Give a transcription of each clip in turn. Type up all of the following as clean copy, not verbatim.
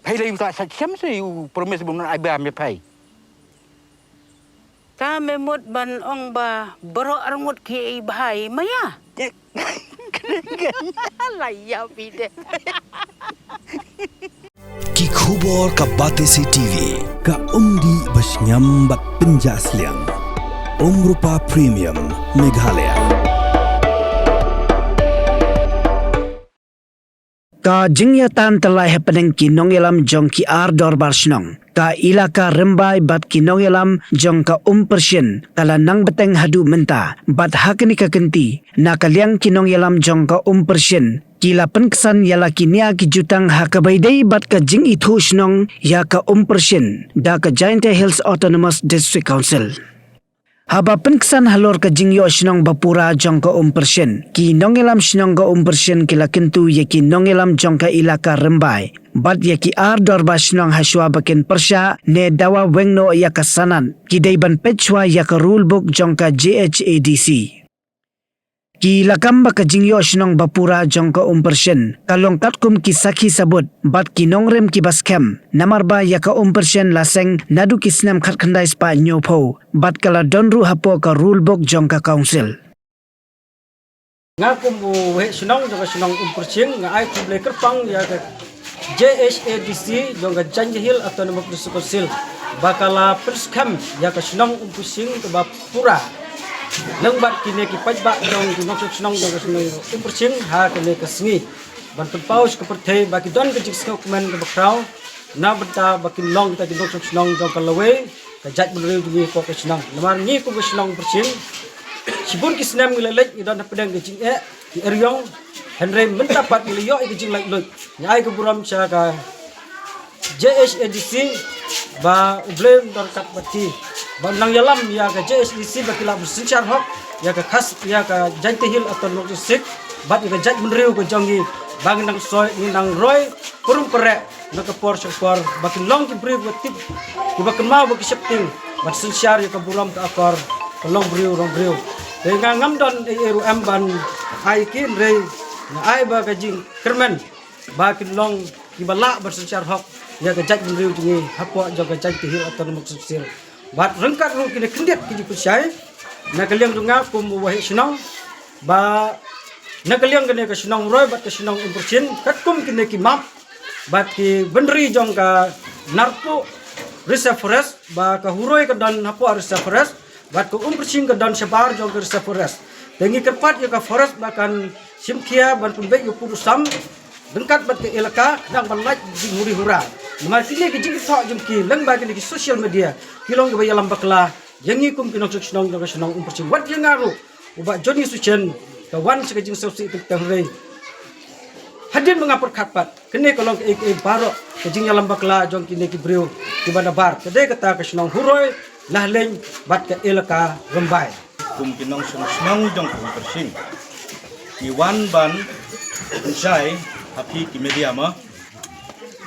Pai le ta sa chem se promise bun ai ba me pai. Ta memut ban ong ba bero arngut ki bahai maya. Laya pide. Ki khubor ka Batesi TV ka umdi bas nyambat penjaslian. Rupa Premium Meghalaya. Ka jingyatan telai happening ki nongelam jong ki dorbar snong. Ka ilaka rembai bat ki nongelam jong ka persien kala nang beteng hadu menta bat hakni ka kenti na kaliang ki nongelam jong ka persien kila penkesan yala kinia ki jutang hakabaidai bat ka jing ithu snong ya ka persien da ka Giant Hills Autonomous District Council. Haba penkesan halor ka jingyo sinong bapura jong ka persien ki nongelam sinong ka persien kila kentu ye ki nongelam jong ka ilaka rembai bat ye ki dorba sinong haswa bakin persya ne dawa wengno ya kasanan ki daiban pechwa ya ka rulebook jong ka JHADC. Ki lakam ba ka jingyo sinong bapura jong ka persien kalong katkum ki sakhi sabut bat ki nongrem ki baskem namar ba ya ka persien laseng nadu ki snam khatkhandai spa nyopo bat kala donru hapo ka rulebook jong ka council. Nga kum we sinong jong ka sinong persien nga ai kuble kerpang ya ka JHADC jong ka Giant Hills Autonomous District Council bakala perskam ya ka sinong persien ka bapura lengbat kini ki pajba dong ki nok snong dong snong persing ha kini ka sngi ban paus ke perthai baki don ke jik skok men ke bakrau na benta baki long kita ki nok snong dong ka lawe ka jat bulu ni ko ke snong lamar ni ko ke snong persing sibun ki snam ngilalek idon pedang ke jing ki eryong henry menta pat ngilayo ki jing lek lut nyai ke buram cha ka JHADC ba ublem dor kat bati Bandang yalam ya ka JSDC bakila bersincar hok ya ka khas ya ka Giant Hills Autonomous District bat ya ka jat menriu ko jongi bang nang soy nang roy purum pere na ka por syakor bakin long ki briu tip ku bakin mau baki septing bat sincar ya ka buram ka akor ka long briu dengan ngam don eru amban ai kin rei na ai ba ka jing kermen bakin long ki bala bersincar hok ya ka jat menriu jongi hapo jo ka Giant Hills Autonomous District bat rengkat ru kini kendet kini pusai na kaliang dunga kum wahi sinong ba na kaliang kene ka sinong roy bat ka sinong persien kat kum kini ki map bat ki benri jong ka narpo reserve forest ba ka huroi ka dan hapo reserve forest bat ka persien ka dan sebar jong ka reserve forest tengi kerpat ya ka forest bahkan simkia ban pembe yu purusam dengkat bat ke ilaka dang balaj di muri hura Nomor kini ke jing thok jum ki leng ba kini ki social media kilong ke bayalam bakla yangi kum kinong snong jong snong persing wat yang ngaru uba joni suchen ka wan se jing sosi tang rei hadin mengapur khatpat kene kolong ke baro ke jing yalam bakla jong kini ki briu ki bana bar kede kata ke snong huroi lah leng bat ke ilaka rembai kum kinong snong jong persing ki wan ban sai happy ki media ma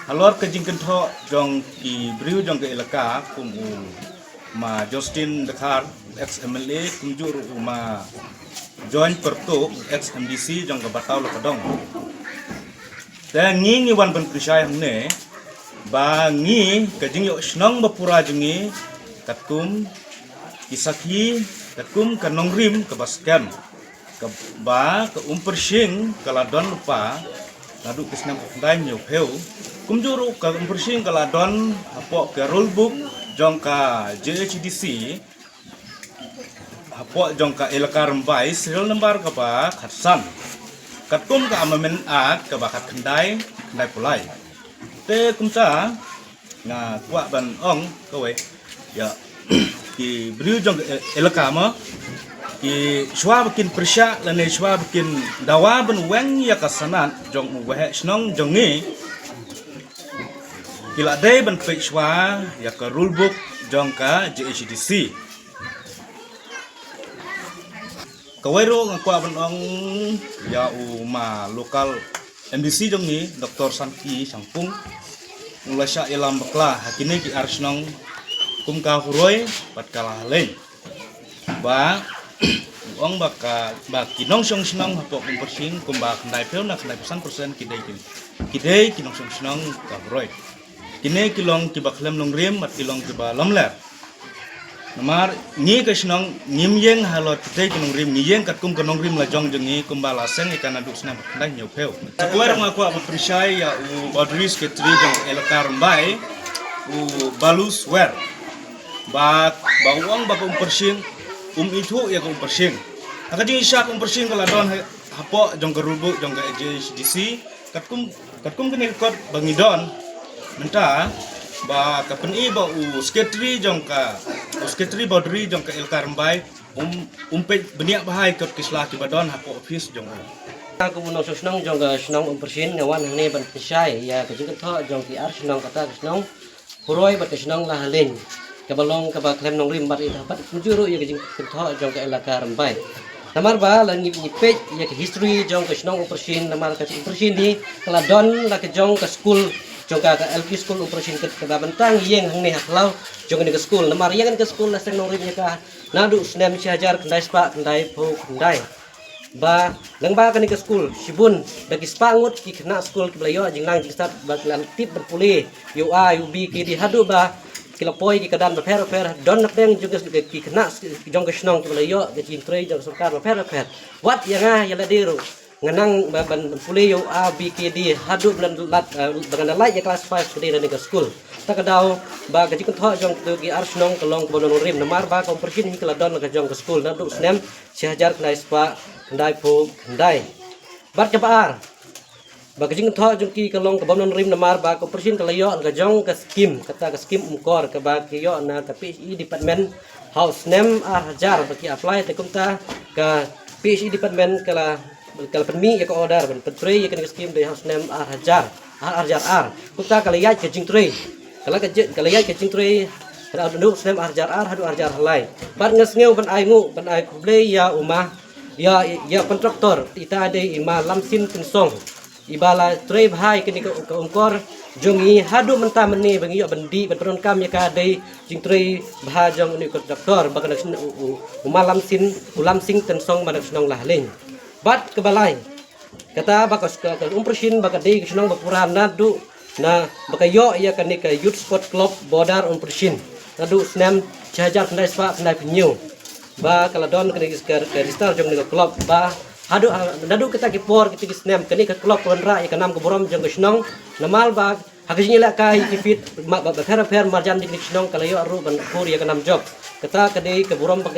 halor ke jingken tho jong ki briu jong ke ilaka kum ma Justin Dekhar ex MLA kum jur ma join pertuk ex MDC jong ke batau lo kadong ta ngi wan ban krisai hamne ba ngi ke jing yo snong bapura jingi katum kisaki katum kanongrim ke baskem ke ba ke persing kaladon lupa nadu kisnam dai nyu peu kumjuru ka persing kaladon hapo ke rulebook jong ka JHDC hapo jong ka ilaka rembai serial number ka ba khatsan katum ka amamen at ka ba khandai pulai te kumsa nga kwa ban ong kowe ya ki briu jong ilaka ma ki shwa bikin persya lane shwa bikin dawa ben weng ya kasanat jong wehe snong jongi kila day ban pechwa ya ka rulebook jong ka JHDC kawero nga kwa ban ong ya ma lokal MDC jong ni Dr. Sanki Sangpung mulai sya ilam bakla hakini ki arsnong kum ka huroi pat kalah leng ba ong baka baki nong song snong hapo kum persing kum ba kandai pel na kandai 100% kidai kinong song snong ka huroi kine kilong kiba klem nong rim mat kilong kiba lomler namar ni ke snong nim yeng halot te kinong rim ni yeng kat kum kinong rim la jong jengi kumbala seng ikan aduk snam dai nyau peu kuar ngaku apa prisai ya u bodris ke tri jong elakar mbai u balus wer ba uang ba persing itu ya persing aga jing isya persing kala don hapo jong kerubu jong ke JDC kat kum kene kot bangi don menta ba kapeni ba u sekretari jong ka sekretari bodri jong ka elkar mbai pe beniak bahai kot kislah ki badon hapo office jong aku munong senong jong ka senong persin ngawan ne ban pisai ya ka jing tho jong ki ar senong kata senong puroi bat senong la halin ka balong ka ba klem nong rim bat ita bat juru ya ka jing tho jong ka elkar mbai namar ba lan ni page ya ka history jong ka senong persin namar ka persin ni kala don la ka jong ka school jong ka LP school operation ke bentang yeng hang ni haklau jong ni ke school namar yang ke school la seng nong rim ka nadu snem hajar kendai spa kendai pu kendai ba nang ba kan ke school sibun bagi spangut ki kena school ki blayo jing nang jing start ba lan tip berpuli yu a yu b ki di hadu ba kilapoi ki kadan ba fer don nak deng jong ki kena jong ke snong ki blayo ke jing trei jong sarkar ba fer wat yang ya la diru nganang ban puli yo a b k d hadu bulan lat dengan lai ya kelas 5 ke di school tak kadau ba gaji ko tho jong tu ki arsenong kelong bonon rim namar ba kompersin hi kala don ka jong ke school na du snem 1000 knai spa ndai pu ndai bat ka bar ba gaji ko tho jong ki kelong bonon rim namar ba kompersin kala yo ka jong ka skim kata ka skim umkor ka ba ki yo na tapi i department house nem hajar ba ki apply te kumta ka PhD department kala permi ya ko order ban petrei ya kan skim de house name hajar kuta kaliyat ke jingtrei kala yat ke jingtrei ada duk snem hajar hadu hajar halai bat ngesngeu ban ai ngu ban ai kuble ya umah ya kontraktor ita ade ima lamsin pensong ibala trei bhai kini ke ungkor jongi hadu menta meni bangi yo bendi ban peron kam ya ka ade jingtrei bha jong ni kontraktor bakan umah lamsin ulamsing pensong ban senong lahleng bat kebalai kata bakas ke umpersin baka dei senong bapuran nadu na baka yo ya kan ke youth sport club bodar umpersin nadu snem jajar kendai spa kendai penyu ba kala don ke ristar jong ni club ba hadu nadu kita ki por kita ki snem ke club konra ya kanam ke borom jong ke senong namal ba hakajinya la kai kifit ba fer marjan jing senong kala yo ru ban pur ya kanam job kata ke dei ke borom ke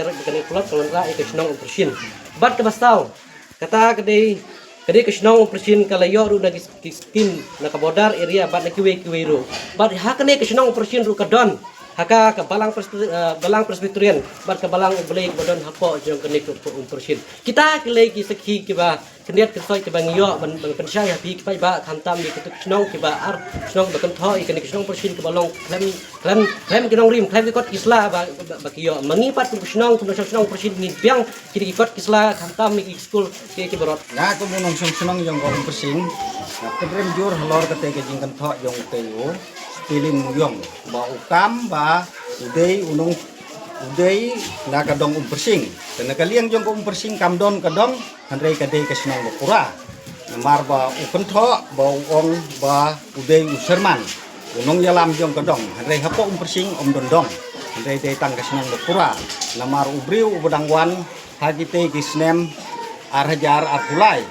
club konra ya ke senong umpersin bat ke bastau kata kedai ke senong persin kala yo ru nagi skin na kabodar area bat na kiwe ru bat hakane ke senong persin ru kadon haka ke balang presbyterian bat ke balang blek bodon hapo jong kene ke persin kita kelai ki sekhi ki ba kendiat ke soi ke bang yo ban pensai hapi ki ba khantam ni ke senong ki ba ar senong ba kan thoi ke senong persin ke balong klem ke nong rim klem ki kot isla ba ki yo mangipat ke senong persin ni biang ki kot isla khantam ni school ke borot na ko munong senong jong ko persin na pedrem jur lor ke te ke jing kan tho jong te yo pilin muyong ba ukam ba udai na kadong persing tena kaliang jong ko persing kamdon kadong handrei kadei ke senong bapura namar ba ukentho ba ong ba udai userman unong yalam jong kadong handrei hapo persing dondong handrei dei tang ke senong bapura namar ubriu ubadangwan hagite ki snem arhajar arpulai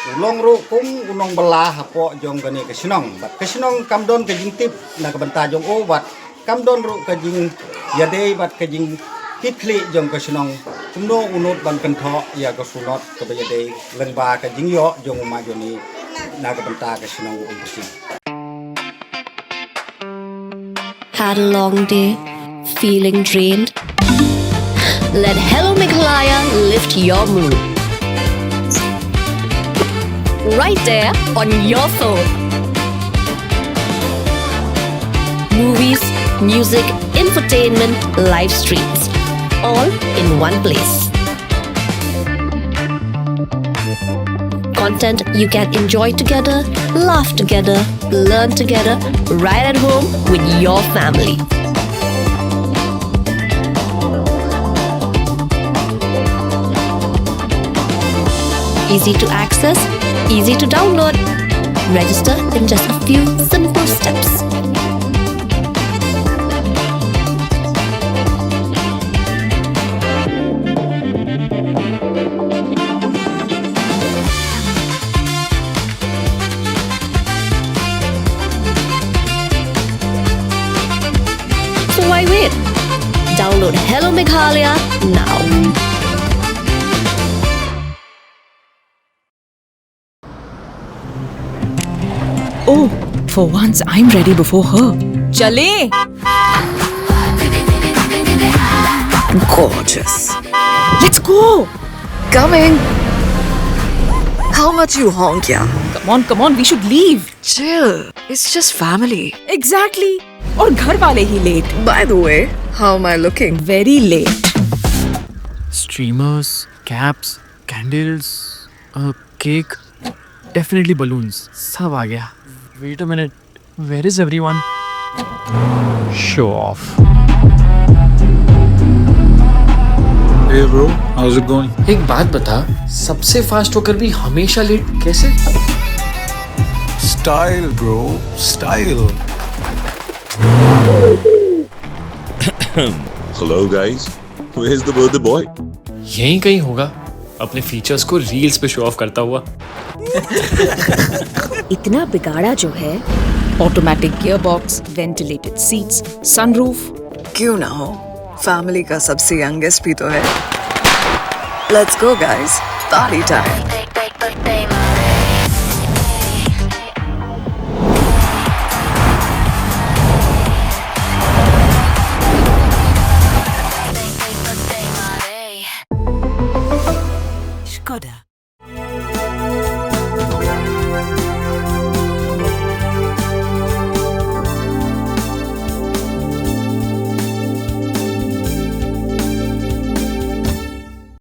ulong ru kum unong belah hapo jong gani ke senong bat ke senong kamdon ke jing tip na ke benta jong o bat kamdon ru ke jing yadei bat ke jing kitli jong ke senong kumno unut ban kentho ya ke sunot ke yadei lengba ke jing yo jong ma joni na ke benta ke senong umpusi. Had a long day, feeling drained? Let Hello Meghalaya lift your mood. Right there on your phone. Movies, music, infotainment, live streams, all in one place. Content you can enjoy together, laugh together, learn together, right at home with your family. Easy to access, easy to download. Register in just a few simple steps. Download Hello Meghalaya now. Oh, for once I'm ready before her. Chale! Gorgeous. Let's go! Coming. How much you honk, yeah? Come on, we should leave. Chill. It's just family. Exactly. और घर वाले ही late. By the way, how am I looking? Very late. Streamers, caps, candles, a cake, definitely balloons. सब आ गया. Wait a minute. Where is everyone? Show off. Hey bro, how's it going? एक बात बता, सबसे फास्ट होकर भी हमेशा लेट कैसे? Style bro, style. Hello guys, where's the birthday boy? यहीं कहीं होगा, अपने फीचर्स को रील्स पे शो ऑफ करता हुआ. इतना बिगाड़ा जो है. Automatic gearbox, ventilated seats, sunroof. क्यों ना हो? Family का सबसे youngest भी तो है. Let's go guys. Party time.